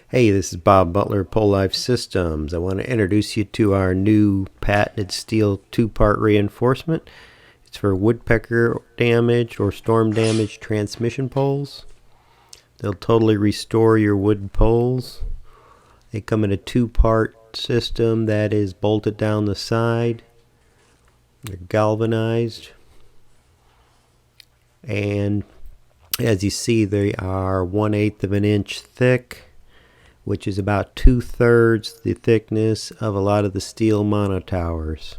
Hey, this is Bob Butler, Pole Life Systems. I want to introduce you to our new patented steel two-part reinforcement. It's for woodpecker damaged or storm damaged transmission poles. They'll totally restore your wooden poles. They come in a two-part system that is bolted down the side. They're galvanized. And as you see, they are 1/8 of an inch thick, which is about 2/3 the thickness of a lot of the steel monotowers.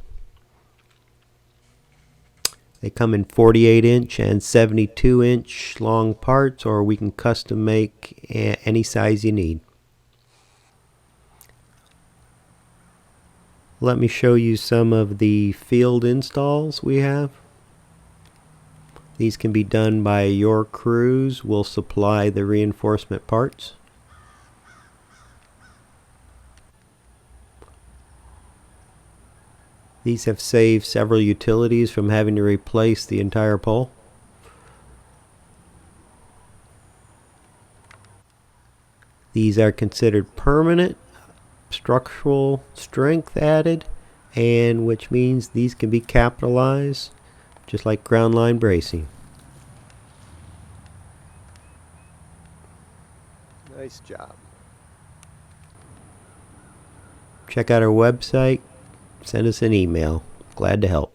They come in 48-inch and 72-inch long parts, or we can custom make any size you need. Let me show you some of the field installs we have. These can be done by your crews. We'll supply the reinforcement parts. These have saved several utilities from having to replace the entire pole. These are considered permanent, structural strength added, and which means these can be capitalized just like ground line bracing. Nice job. Check out our website. Send us an email. Glad to help.